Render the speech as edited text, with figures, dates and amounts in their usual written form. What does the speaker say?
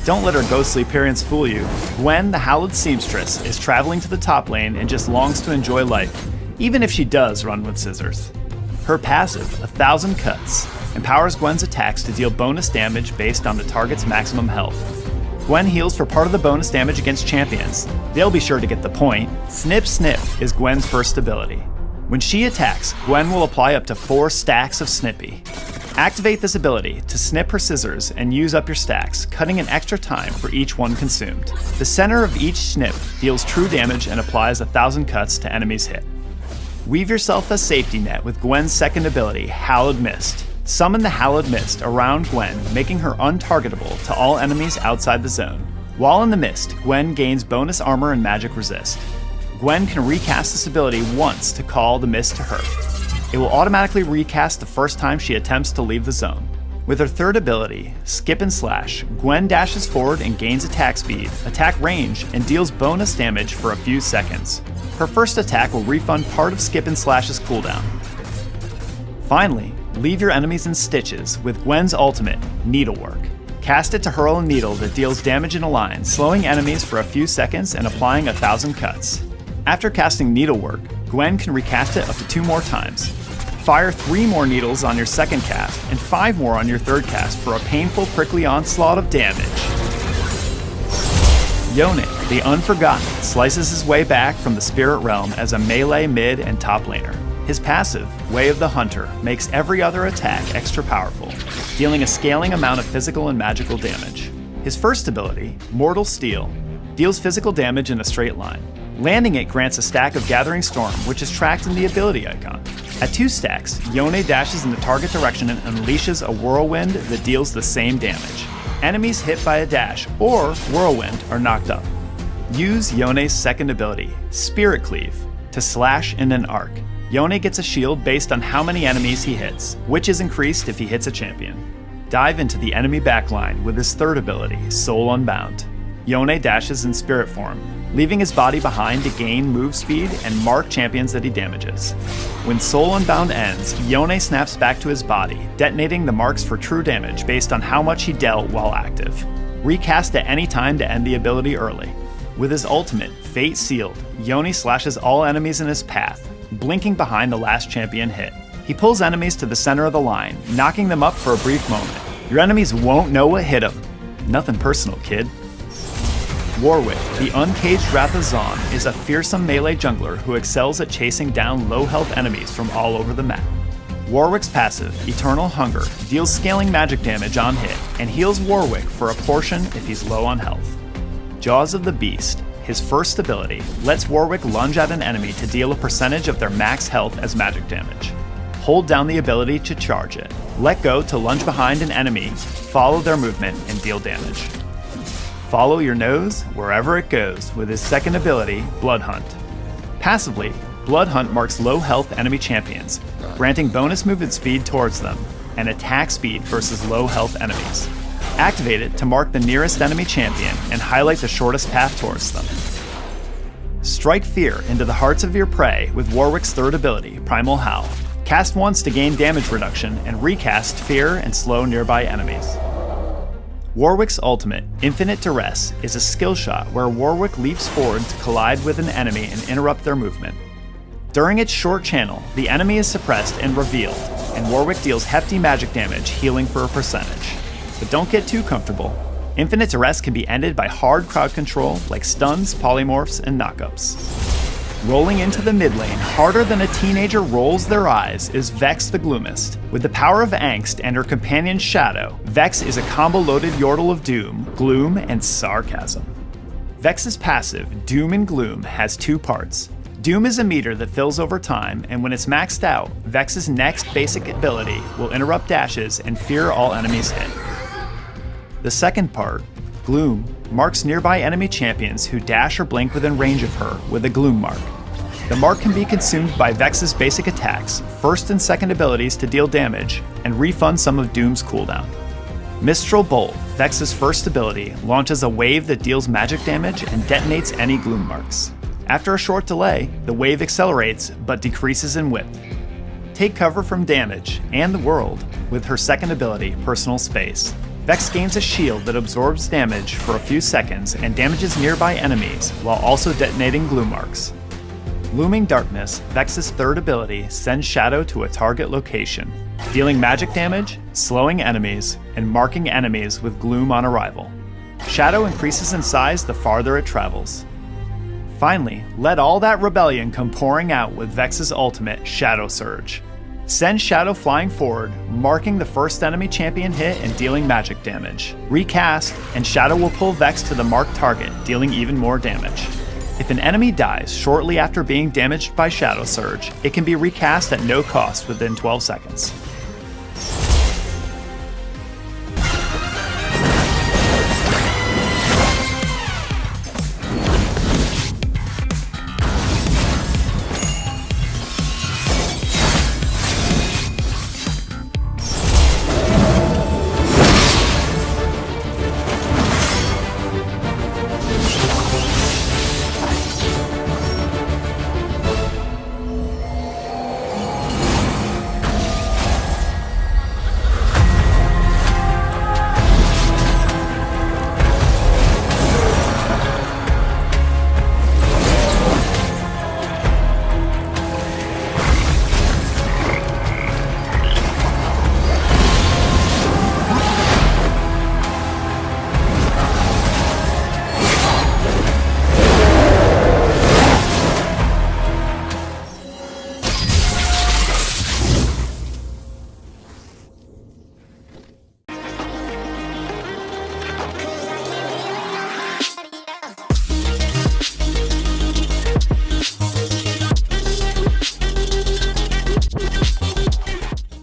Don't let her ghostly appearance fool you. Gwen, the Hallowed Seamstress, is traveling to the top lane and just longs to enjoy life, even if she does run with scissors. Her passive, 1,000 Cuts, empowers Gwen's attacks to deal bonus damage based on the target's maximum health. Gwen heals for part of the bonus damage against champions. They'll be sure to get the point. Snip Snip is Gwen's first ability. When she attacks, Gwen will apply up to 4 stacks of Snippy. Activate this ability to snip her scissors and use up your stacks, cutting an extra time for each one consumed. The center of each snip deals true damage and applies 1,000 cuts to enemies hit. Weave yourself a safety net with Gwen's second ability, Hallowed Mist. Summon the Hallowed Mist around Gwen, making her untargetable to all enemies outside the zone. While in the mist, Gwen gains bonus armor and magic resist. Gwen can recast this ability once to call the mist to her. It will automatically recast the first time she attempts to leave the zone. With her third ability, Skip and Slash, Gwen dashes forward and gains attack speed, attack range, and deals bonus damage for a few seconds. Her first attack will refund part of Skip and Slash's cooldown. Finally, leave your enemies in stitches with Gwen's ultimate, Needlework. Cast it to hurl a needle that deals damage in a line, slowing enemies for a few seconds and applying 1,000 cuts. After casting Needlework, Gwen can recast it up to 2 more times. Fire 3 more needles on your second cast and 5 more on your third cast for a painful prickly onslaught of damage. Yone, the Unforgotten, slices his way back from the Spirit Realm as a melee mid and top laner. His passive, Way of the Hunter, makes every other attack extra powerful, dealing a scaling amount of physical and magical damage. His first ability, Mortal Steel, deals physical damage in a straight line. Landing it grants a stack of Gathering Storm, which is tracked in the ability icon. At 2 stacks, Yone dashes in the target direction and unleashes a whirlwind that deals the same damage. Enemies hit by a dash or whirlwind are knocked up. Use Yone's second ability, Spirit Cleave, to slash in an arc. Yone gets a shield based on how many enemies he hits, which is increased if he hits a champion. Dive into the enemy backline with his third ability, Soul Unbound. Yone dashes in spirit form, leaving his body behind to gain move speed and mark champions that he damages. When Soul Unbound ends, Yone snaps back to his body, detonating the marks for true damage based on how much he dealt while active. Recast at any time to end the ability early. With his ultimate, Fate Sealed, Yone slashes all enemies in his path, blinking behind the last champion hit. He pulls enemies to the center of the line, knocking them up for a brief moment. Your enemies won't know what hit them. Nothing personal, kid. Warwick, the Uncaged Wrath of Zon, is a fearsome melee jungler who excels at chasing down low-health enemies from all over the map. Warwick's passive, Eternal Hunger, deals scaling magic damage on hit and heals Warwick for a portion if he's low on health. Jaws of the Beast, his first ability, lets Warwick lunge at an enemy to deal a percentage of their max health as magic damage. Hold down the ability to charge it. Let go to lunge behind an enemy, follow their movement, and deal damage. Follow your nose wherever it goes with his second ability, Blood Hunt. Passively, Blood Hunt marks low health enemy champions, granting bonus movement speed towards them and attack speed versus low health enemies. Activate it to mark the nearest enemy champion and highlight the shortest path towards them. Strike fear into the hearts of your prey with Warwick's third ability, Primal Howl. Cast once to gain damage reduction and recast fear and slow nearby enemies. Warwick's ultimate, Infinite Duress, is a skill shot where Warwick leaps forward to collide with an enemy and interrupt their movement. During its short channel, the enemy is suppressed and revealed, and Warwick deals hefty magic damage, healing for a percentage. But don't get too comfortable. Infinite Duress can be ended by hard crowd control like stuns, polymorphs, and knockups. Rolling into the mid lane harder than a teenager rolls their eyes is Vex the Gloomist. With the power of Angst and her companion Shadow, Vex is a combo-loaded yordle of doom, gloom, and sarcasm. Vex's passive, Doom and Gloom, has 2 parts. Doom is a meter that fills over time, and when it's maxed out, Vex's next basic ability will interrupt dashes and fear all enemies hit. The second part, Gloom, marks nearby enemy champions who dash or blink within range of her with a Gloom mark. The mark can be consumed by Vex's basic attacks, first and second abilities to deal damage, and refund some of Doom's cooldown. Mistral Bolt, Vex's first ability, launches a wave that deals magic damage and detonates any Gloom marks. After a short delay, the wave accelerates but decreases in width. Take cover from damage and the world with her second ability, Personal Space. Vex gains a shield that absorbs damage for a few seconds and damages nearby enemies while also detonating glue marks. Looming Darkness, Vex's third ability, sends Shadow to a target location, dealing magic damage, slowing enemies, and marking enemies with gloom on arrival. Shadow increases in size the farther it travels. Finally, let all that rebellion come pouring out with Vex's ultimate, Shadow Surge. Send Shadow flying forward, marking the first enemy champion hit and dealing magic damage. Recast, and Shadow will pull Vex to the marked target, dealing even more damage. If an enemy dies shortly after being damaged by Shadow Surge, it can be recast at no cost within 12 seconds.